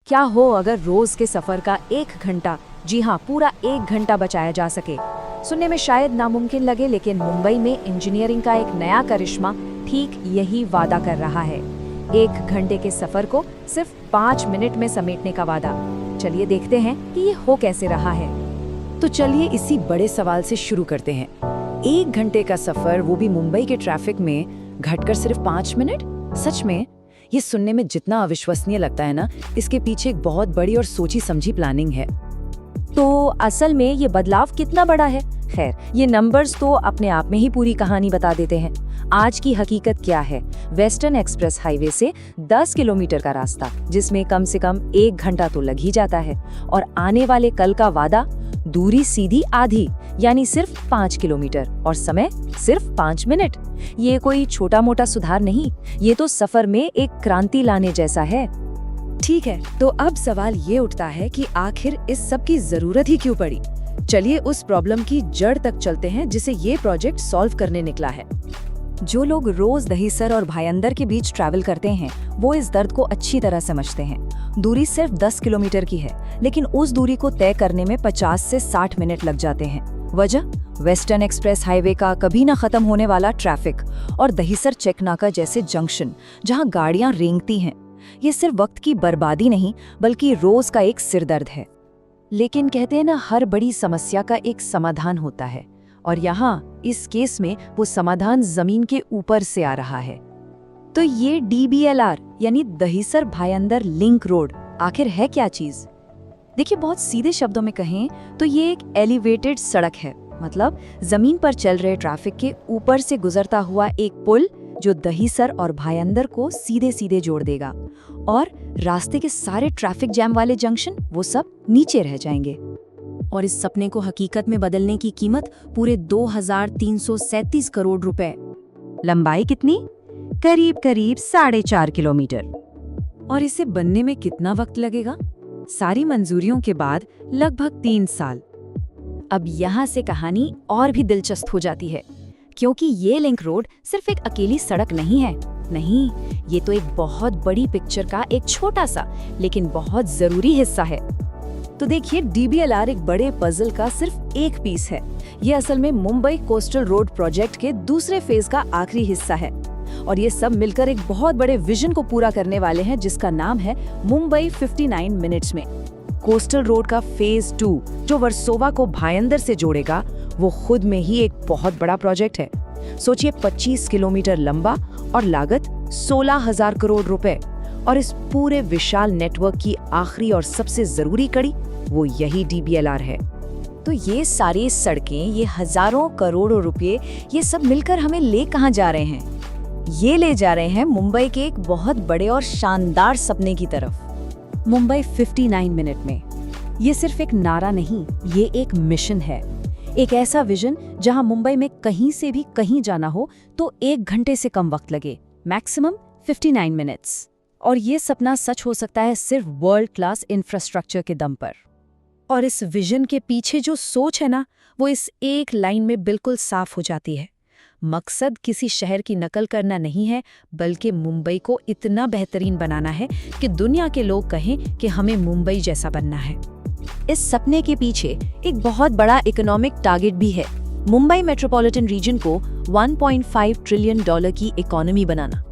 क्या हो अगर रोज के सफर का 1 घंटा, जी हाँ पूरा 1 घंटा बचाया जा सके। सुनने में शायद नामुमकिन लगे, लेकिन मुंबई में इंजीनियरिंग का एक नया करिश्मा ठीक यही वादा कर रहा है। 1 घंटे के सफर को सिर्फ 5 मिनट में समेटने का वादा। चलिए देखते हैं कि ये हो कैसे रहा है। तो चलिए इसी बड़े सवाल से शुरू करते हैं। 1 घंटे का सफर, वो भी मुंबई के ट्रैफिक में, घटकर सिर्फ 5 मिनट? सच में? ये सुनने में जितना अविश्वसनीय लगता है ना, इसके पीछे एक बहुत बड़ी और सोची समझी प्लानिंग है। तो असल में ये बदलाव कितना बड़ा है? खैर, ये नंबर्स तो अपने आप में ही पूरी कहानी बता देते हैं। आज की हकीकत क्या है? वेस्टर्न एक्सप्रेस हाईवे से 10 किलोमीटर का रास्ता, जिसमें कम से कम 1 घंटा तो लग ही जाता है, और आने वाले कल का वादा, दूरी सीधी आधी, यानी सिर्फ 5 किलोमीटर, और समय सिर्फ 5 मिनट। ये कोई छोटा मोटा सुधार नहीं, ये तो सफर में एक क्रांति लाने जैसा है। ठीक है, तो अब सवाल ये उठता है कि आखिर इस सब की जरूरत ही क्यों पड़ी? चलिए उस प्रॉब्लम की जड़ तक चलते हैं जिसे ये प्रोजेक्ट सॉल्व करने निकला है। जो लोग रोज दहीसर और भायंदर के बीच ट्रैवल करते हैं, वो इस दर्द को अच्छी तरह समझते हैं। दूरी सिर्फ 10 किलोमीटर की है, लेकिन उस दूरी को तय करने में 50 से 60 मिनट लग जाते हैं। वजह? वेस्टर्न एक्सप्रेस हाईवे का कभी ना खत्म होने वाला ट्रैफिक और दहीसर चेकनाका जैसे जंक्शन, जहां गाड़ियां रेंगती हैं। ये सिर्फ वक्त की बर्बादी नहीं, बल्कि रोज का एक सिरदर्द है। लेकिन कहते हैं ना, हर बड़ी समस्या का एक समाधान होता है, और यहाँ इस केस में वो समाधान जमीन के ऊपर से आ रहा है। तो ये DBLR यानी दहीसर भायंदर लिंक रोड आखिर है क्या चीज? देखिए, बहुत सीधे शब्दों में कहें तो ये एक एलिवेटेड सड़क है। मतलब जमीन पर चल रहे ट्रैफिक के ऊपर से गुजरता हुआ एक पुल, जो दहीसर और भायंदर को सीधे सीधे जोड़ देगा, और रास्ते के सारे ट्रैफिक जैम वाले जंक्शन वो सब नीचे रह जाएंगे। और इस सपने को हकीकत में बदलने की कीमत पूरे 2337 करोड़ रुपए। लंबाई कितनी? करीब करीब 4.5 किलोमीटर। और इसे बनने में कितना वक्त लगेगा? सारी मंजूरियों के बाद लगभग 3 साल। अब यहाँ से कहानी और भी दिलचस्प हो जाती है, क्योंकि ये लिंक रोड सिर्फ एक अकेली सड़क नहीं है। नहीं, ये तो एक बहुत बड़ी पिक्चर का एक छोटा सा लेकिन बहुत जरूरी हिस्सा है। तो देखिए, DBLR एक बड़े पजल का सिर्फ एक पीस है। ये असल में मुंबई कोस्टल रोड प्रोजेक्ट के दूसरे फेज का आखिरी हिस्सा है, और ये सब मिलकर एक बहुत बड़े विजन को पूरा करने वाले हैं, जिसका नाम है मुंबई 59 मिनट्स में। कोस्टल रोड का फेज 2, जो वर्सोवा को भायंदर से जोड़ेगा, वो खुद में ही एक बहुत बड़ा प्रोजेक्ट है। सोचिए, 25 किलोमीटर लंबा और लागत 16,000 करोड़ रुपए। और इस पूरे विशाल नेटवर्क की आखिरी और सबसे जरूरी कड़ी, वो यही DBLR है। तो ये सारी सड़कें, ये हजारों करोड़ों रुपए, ये सब मिलकर हमें ले कहां जा रहे हैं? ये ले जा रहे हैं मुंबई के एक बहुत बड़े और शानदार सपने की तरफ। मुंबई 59 मिनट में। ये सिर्फ एक नारा नहीं, ये एक मिशन है। एक ऐसा विजन जहां मुंबई में कहीं से भी कहीं जाना हो तो 1 घंटे से कम वक्त लगे, मैक्सिमम 59 मिनट्स। और ये सपना सच हो सकता है सिर्फ वर्ल्ड क्लास इंफ्रास्ट्रक्चर के दम पर। और इस विजन के पीछे जो सोच है ना, वो इस एक लाइन में बिल्कुल साफ हो जाती है। मकसद किसी शहर की नकल करना नहीं है, बल्कि मुंबई को इतना बेहतरीन बनाना है कि दुनिया के लोग कहें कि हमें मुंबई जैसा बनना है। इस सपने के पीछे एक बहुत बड़ा इकोनॉमिक टारगेट भी है, मुंबई मेट्रोपॉलिटन रीजन को $1.5 ट्रिलियन की इकोनॉमी बनाना।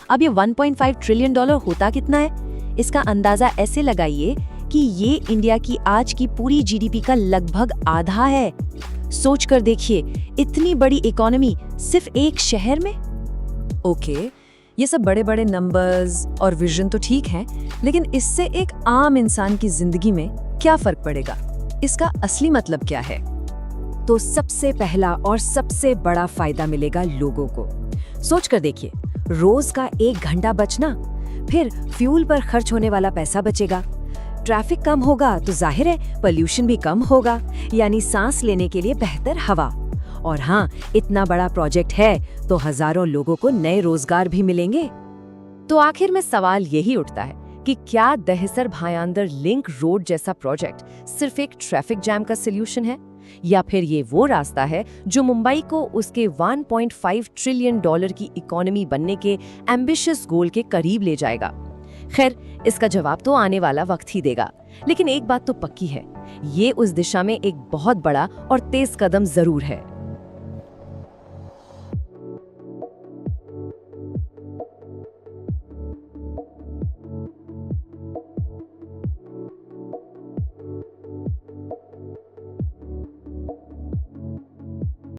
अब ये $1.5 ट्रिलियन होता कितना है? इसका अंदाजा ऐसे लगाइए कि ये इंडिया की आज की पूरी GDP का लगभग आधा है। सोच कर देखिए, इतनी बड़ी इकोनॉमी सिर्फ एक शहर में। ओके, ये सब बड़े बड़े नंबर्स और विजन तो ठीक है, लेकिन इससे एक आम इंसान की जिंदगी में क्या फर्क पड़ेगा? इसका असली मतलब क्या है? तो सबसे पहला और सबसे बड़ा फायदा मिलेगा लोगों को। सोच कर देखिए, रोज का 1 घंटा बचना, फिर फ्यूल पर खर्च होने वाला पैसा बचेगा, ट्रैफिक कम होगा तो जाहिर है पोल्यूशन भी कम होगा, यानी सांस लेने के लिए बेहतर हवा। और हाँ, इतना बड़ा प्रोजेक्ट है तो हजारों लोगों को नए रोजगार भी मिलेंगे। तो आखिर में सवाल यही उठता है कि क्या दहीसर भायंदर लिंक रोड जैसा प्रोजेक्ट सिर्फ एक ट्रैफिक जैम का सलूशन है, या फिर ये वो रास्ता है जो मुंबई को उसके $1.5 ट्रिलियन की इकोनॉमी बनने के एम्बिशियस गोल के करीब ले जाएगा? खैर, इसका जवाब तो आने वाला वक्त ही देगा, लेकिन एक बात तो पक्की है, ये उस दिशा में एक बहुत बड़ा और तेज कदम जरूर है।